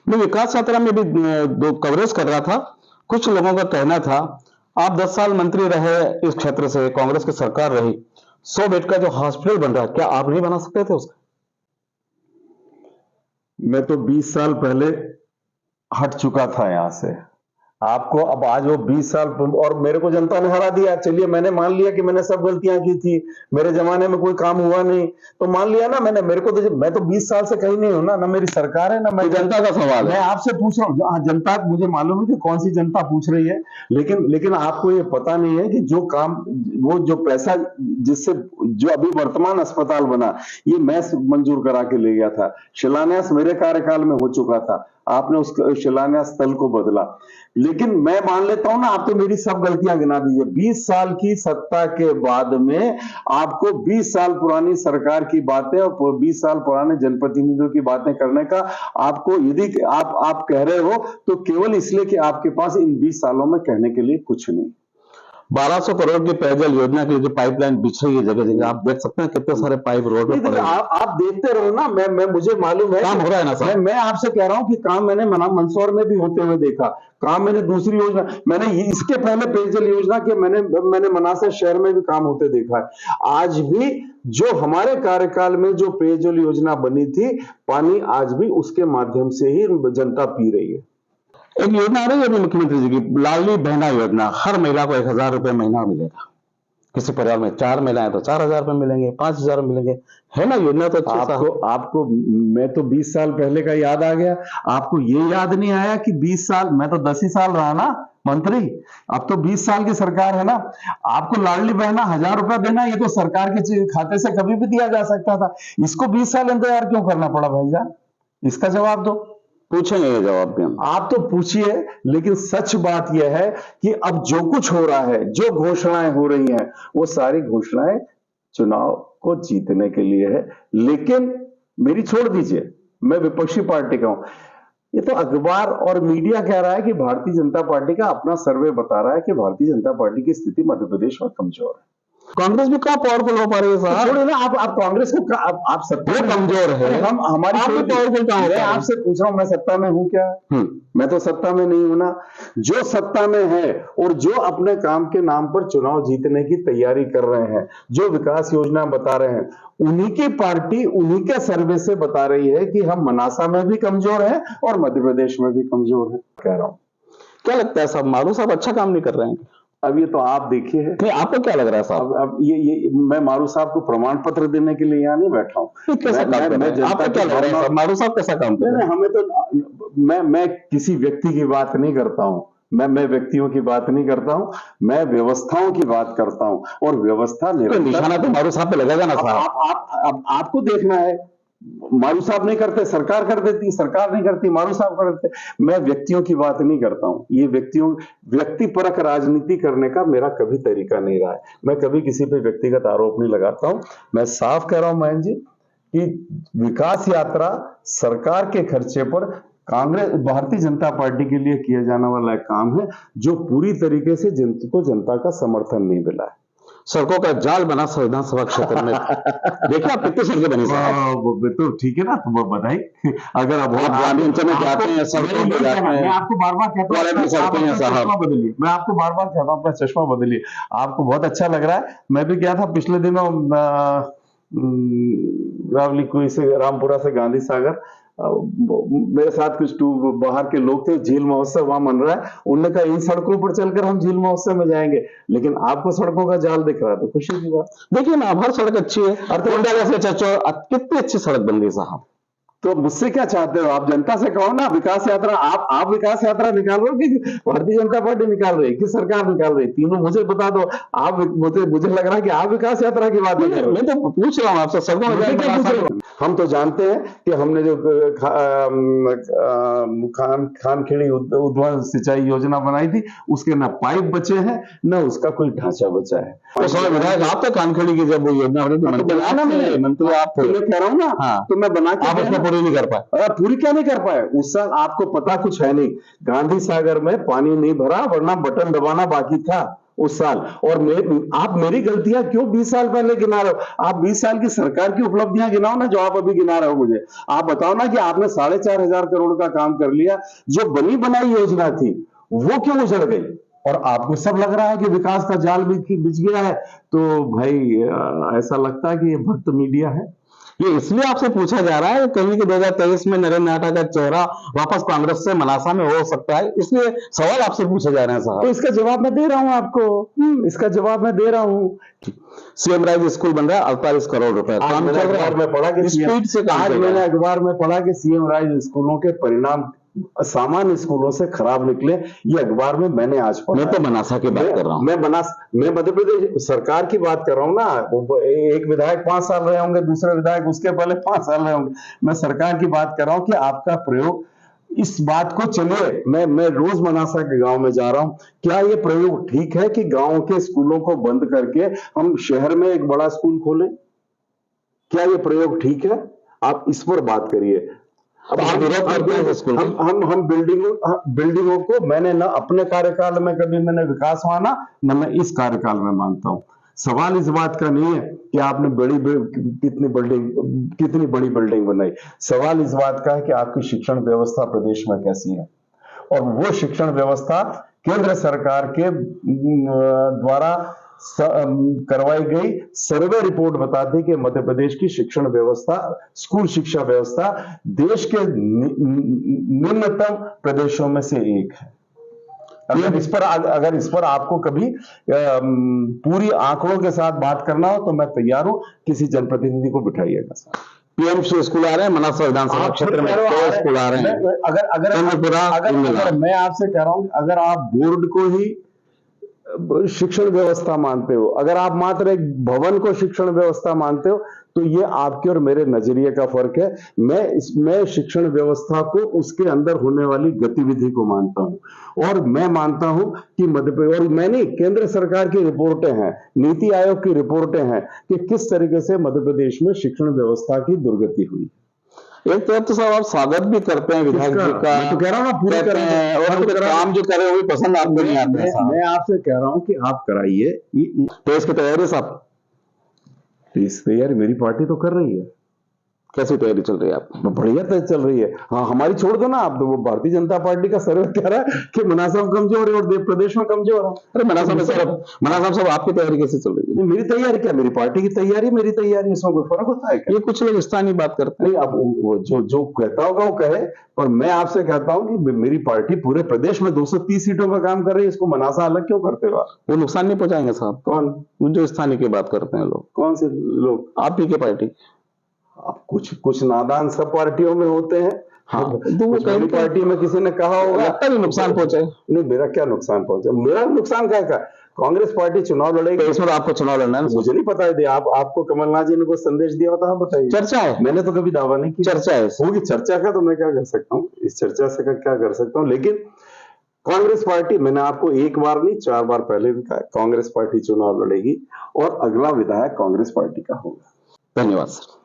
मैं विकास यात्रा में भी दो कवरेज कर रहा था। कुछ लोगों का कहना था आप 10 साल मंत्री रहे, इस क्षेत्र से कांग्रेस की सरकार रही, 100 बेड का जो हॉस्पिटल बन रहा है क्या आप नहीं बना सकते थे उसका? मैं तो 20 साल पहले हट चुका था यहां से। आपको अब आज वो 20 साल और मेरे को जनता ने हरा दिया। चलिए मैंने मान लिया कि मैंने सब गलतियां की थी, मेरे जमाने में कोई काम हुआ नहीं, तो मान लिया ना मैंने। मेरे को तो मैं तो 20 साल से कहीं नहीं हूं ना मेरी सरकार है ना मैं जनता का सवाल मैं है। आपसे पूछ रहा हूँ। हाँ, जनता मुझे मालूम है कि कौन सी जनता पूछ रही है, लेकिन आपको ये पता नहीं है कि जो काम, वो जो पैसा जिससे जो अभी वर्तमान अस्पताल बना, ये मैं मंजूर करा के ले गया था। शिलान्यास मेरे कार्यकाल में हो चुका था, आपने उस शिलान्यास स्थल को बदला। लेकिन मैं मान लेता हूं ना, आप तो मेरी सब गलतियां गिना दीजिए। 20 साल की सत्ता के बाद में आपको 20 साल पुरानी सरकार की बातें और 20 साल पुराने जनप्रतिनिधियों की बातें करने का, आपको यदि आप कह रहे हो तो केवल इसलिए कि आपके पास इन 20 सालों में कहने के लिए कुछ नहीं। 1200 करोड़ की पेयजल योजना की जो पाइपलाइन बिछ रही है जगह जगह, आप देख सकते हैं कितने सारे पाइप रोड पे पड़े हैं। आप देखते रहो ना, मैं मुझे मालूम है काम हो रहा है ना साहब। मैं आपसे कह रहा हूं कि काम मैंने मंदसौर में भी होते हुए देखा। काम मैंने दूसरी योजना, मैंने इसके पहले पेयजल योजना के मैंने मनासा शहर में भी काम होते देखा है। आज भी जो हमारे कार्यकाल में जो पेयजल योजना बनी थी, पानी आज भी उसके माध्यम से ही जनता पी रही है। एक योजना आ रही है मुख्यमंत्री जी की, लाडली बहना योजना, हर महिला को 1000 रुपए महीना मिलेगा। किसी परिवार में 4 महिलाएं तो 4000 रुपए मिलेंगे, 5000 मिलेंगे, है ना योजना तो अच्छी। आपको मैं तो 20 साल पहले का याद आ गया, आपको ये याद नहीं आया कि 20 साल, मैं तो 10 ही साल रहा ना मंत्री, अब तो 20 साल की सरकार है ना। आपको लाडली बहना 1000 रुपया देना, ये तो सरकार के खाते से कभी भी दिया जा सकता था। इसको 20 साल इंतजार क्यों करना पड़ा भाईजान? इसका जवाब दो। पूछेंगे ये जवाब भी हम। आप तो पूछिए, लेकिन सच बात यह है कि अब जो कुछ हो रहा है, जो घोषणाएं हो रही हैं, वो सारी घोषणाएं चुनाव को जीतने के लिए है। लेकिन मेरी छोड़ दीजिए, मैं विपक्षी पार्टी का हूं। ये तो अखबार और मीडिया कह रहा है कि भारतीय जनता पार्टी का अपना सर्वे बता रहा है कि भारतीय जनता पार्टी की स्थिति मध्य प्रदेश में कमजोर है। कांग्रेस भी कहाँ पावरफुल हो पा रही है साहब? छोड़िए ना, आप कांग्रेस को आप सत्ता में कमजोर है, हम हमारी पावरफुल कहाँ? मैं आपसे पूछ रहा हूं, मैं सत्ता में हूं क्या? मैं तो सत्ता में नहीं हूं ना। जो सत्ता में है और जो अपने काम के नाम पर चुनाव जीतने की तैयारी कर रहे हैं, जो विकास योजना बता रहे हैं, उन्हीं की पार्टी उन्हीं के सर्वे से बता रही है कि हम मनासा में भी कमजोर हैं और मध्य प्रदेश में भी कमजोर हैं। कह रहा हूं, क्या लगता है साहब, मारू साहब अच्छा काम नहीं कर रहे हैं? अब ये तो आप देखिए। नहीं, आपको क्या लग रहा है साहब? अब ये मैं मारू साहब को प्रमाण पत्र देने के लिए यहाँ नहीं बैठा हूँ। आपको क्या लग रहा है मारू साहब कैसा काम कर रहे हैं? हमें तो मैं किसी व्यक्ति की बात नहीं करता हूँ, मैं व्यक्तियों की बात नहीं करता हूँ, मैं व्यवस्थाओं की बात करता हूँ। और व्यवस्था निशाना तो मारू साहब पे लगेगा ना साहब। आपको देखना है, मारू साहब नहीं करते, सरकार कर देती, सरकार नहीं करती, मारू साहब करते। मैं व्यक्तियों की बात नहीं करता हूं। ये व्यक्तिपरक राजनीति करने का मेरा कभी तरीका नहीं रहा है। मैं कभी किसी पे व्यक्तिगत आरोप नहीं लगाता हूं। मैं साफ कह रहा हूं मयंक जी कि विकास यात्रा सरकार के खर्चे पर कांग्रेस भारतीय जनता पार्टी के लिए किया जाने वाला एक काम है, जो पूरी तरीके से जनता का समर्थन नहीं मिला है। सड़कों का जाल बना विधानसभा क्षेत्र में। देखिए आप कितनी सड़कें बनी साहब। तो ठीक है ना, तो बधाई। अगर अब आप ग्रामीण में जाते हैं, सड़कों पे जाते हैं, मैं आपको बार बार कहता हूं चश्मा बदलिए, मैं आपको बार बार कहता हूं अपना चश्मा बदलिए। आपको बहुत अच्छा लग रहा है। मैं भी गया था पिछले दिनों रावली से, रामपुरा से गांधी सागर। मेरे साथ कुछ बाहर के लोग थे, झील महोत्सव वहां मन रहा है। उन्होंने कहा इन सड़कों पर चलकर हम झील महोत्सव में जाएंगे। लेकिन आपको सड़कों का जाल दिख रहा है, तो खुशी की बात। देखिए ना, हर सड़क अच्छी है। कितनी अच्छी सड़क बन गई साहब। तो मुझसे क्या चाहते हो आप? जनता से कहो ना, विकास यात्रा आप विकास यात्रा निकाल रहे हो कि भारतीय जनता पार्टी निकाल रही है कि सरकार निकाल रही है? तीनों मुझे बता दो। आप मुझे लग रहा है कि आप विकास यात्रा की बात कर रहे हो। मैं तो पूछ रहा हूँ आपसे, सड़कों हम तो जानते हैं कि हमने जो खानखेड़ी उद्वन सिंचाई योजना बनाई थी, उसके न पाइप बचे हैं न उसका कोई ढांचा बचा है। तो समय विधायक आप तो खानखेड़ी की जब वो योजना बनी थी, मंत्री आप कह रहा हूँ ना। तो मैं बना के पूरी नहीं कर पाए। पूरी क्या नहीं कर पाए? उस साल आपको पता कुछ है नहीं, गांधी सागर में पानी नहीं भरा, वरना बटन दबाना बाकी था। उस साल। और आप मेरी गलतियां क्यों 20 साल पहले गिना रहे हो? आप 20 साल की सरकार की उपलब्धियां गिनाओ ना, जो आप अभी गिना रहे हो मुझे। आप बताओ ना कि आपने 4,500 करोड़ का काम कर लिया, जो बनी बनाई योजना थी वो क्यों उजड़ गई? और आपको सब लग रहा है कि विकास का जाल बिछ गया है। तो भाई ऐसा लगता है कि ये भक्त मीडिया है। ये इसलिए आपसे पूछा जा रहा है कहीं कि 2023 में नरेंद्र नाटा का चेहरा वापस कांग्रेस से मनासा में हो सकता है, इसलिए सवाल आपसे पूछे जा रहे हैं तो साहब। इसका जवाब मैं दे रहा हूं आपको, इसका जवाब मैं दे रहा हूं। सीएम राइज स्कूल बन रहा है 48 करोड़ रुपए, आज काम मैंने चल रहा अखबार में पढ़ा है, कि स्पीड से काम आज चल मैंने रहा है। अखबार में पढ़ा कि सीएम राइज स्कूलों के परिणाम सामान्य स्कूलों से खराब निकले। ये अखबार में मैंने आज पढ़ा। मैं तो मनासा की बात कर रहा हूँ। मैं मध्य प्रदेश सरकार की बात कर रहा हूँ ना। एक विधायक 5 साल रहे होंगे, दूसरे विधायक उसके पहले 5 साल रहे होंगे। मैं सरकार की बात कर रहा हूँ कि आपका प्रयोग इस बात को, चलिए मैं रोज मनासा के गांव में जा रहा हूं, क्या ये प्रयोग ठीक है कि गांव के स्कूलों को बंद करके हम शहर में एक बड़ा स्कूल खोलें? क्या ये प्रयोग ठीक है? आप इस पर बात करिए। अब हम बिल्डिंगों को, मैंने ना अपने कार्यकाल में कभी मैंने विकास माना, ना मैं इस कार्यकाल में मानता हूं। सवाल इस बात का नहीं है कि आपने कितनी बड़ी बिल्डिंग बनाई। सवाल इस बात का है कि आपकी शिक्षण व्यवस्था प्रदेश में कैसी है। और वो शिक्षण व्यवस्था केंद्र सरकार के द्वारा करवाई गई सर्वे रिपोर्ट बताती है कि मध्य प्रदेश की शिक्षण व्यवस्था, स्कूल शिक्षा व्यवस्था देश के निम्नतम प्रदेशों में से एक है। अगर इस पर आपको कभी पूरी आंकड़ों के साथ बात करना हो तो मैं तैयार हूं, किसी जनप्रतिनिधि को बिठाइएगा। पीएमसी स्कूल आ रहे हैं, मनासा विधानसभा क्षेत्र में स्कूल आ रहे हैं। अगर मैं आपसे कह रहा हूं, अगर आप बोर्ड को ही शिक्षण व्यवस्था मानते हो, अगर आप मात्र एक भवन को शिक्षण व्यवस्था मानते हो, तो ये आपके और मेरे नजरिए का फर्क है। मैं शिक्षण व्यवस्था को उसके अंदर होने वाली गतिविधि को मानता हूं। और मैं मानता हूं कि मध्य प्रदेश, और मैंने केंद्र सरकार की रिपोर्टें हैं, नीति आयोग की रिपोर्टें हैं कि किस तरीके से मध्य प्रदेश में शिक्षण व्यवस्था की दुर्गति हुई। एक तरफ तो साहब आप स्वागत भी करते हैं विधायक जी का, मैं तो कह रहा हूँ ना, पूरी कहते हैं, और उनके काम जो करे वो भी पसंद आपको नहीं आते हैं साहब। मैं आपसे कह रहा हूं कि आप कराइए। तो इसकी तैयारी साहब, इस तैयारी मेरी पार्टी तो कर रही है। कैसी तैयारी चल रही है आप? बढ़िया तैयारी चल रही है। हाँ, हमारी छोड़ दो ना आप, तो वो भारतीय जनता पार्टी का सर्वे कह रहा है कि मनासा कमजोर है और प्रदेश में कमजोर है। अरे मनासा में साहब आपकी तैयारी कैसे चल रही है? मेरी तैयारी क्या, मेरी पार्टी की तैयारी, मेरी तैयारी, इसमें कोई फर्क होता है क्या? ये कुछ लोग स्थानीय बात करते हैं। अब जो कहता होगा वो कहे, पर मैं आपसे कहता हूं कि मेरी पार्टी पूरे प्रदेश में 230 सीटों पर काम कर रही है। इसको मनासा अलग क्यों करते हो आप? वो नुकसान नहीं पहुंचाएंगे साहब? कौन? जो स्थानीय की बात करते हैं लोग। कौन से लोग? आप ही की पार्टी। अब कुछ नादान सब पार्टियों में होते हैं। हाँ, तो वो कई पार्टी में किसी ने कहा होगा भी नुकसान पहुंचे। नहीं, मेरा क्या नुकसान पहुंचा? मेरा नुकसान क्या का? कांग्रेस पार्टी चुनाव लड़ेगी, तो इसमें आपको चुनाव लड़ना है? मुझे नहीं पता है। आपको कमलनाथ जी ने कोई संदेश दिया होता है, बताइए। चर्चा है, मैंने तो कभी दावा नहीं किया। चर्चा है, होगी चर्चा का, तो मैं क्या कर सकता हूँ इस चर्चा से, क्या कर सकता हूँ। लेकिन कांग्रेस पार्टी, मैंने आपको एक बार नहीं 4 बार पहले भी कहा, कांग्रेस पार्टी चुनाव लड़ेगी और अगला विधायक कांग्रेस पार्टी का होगा। धन्यवाद सर।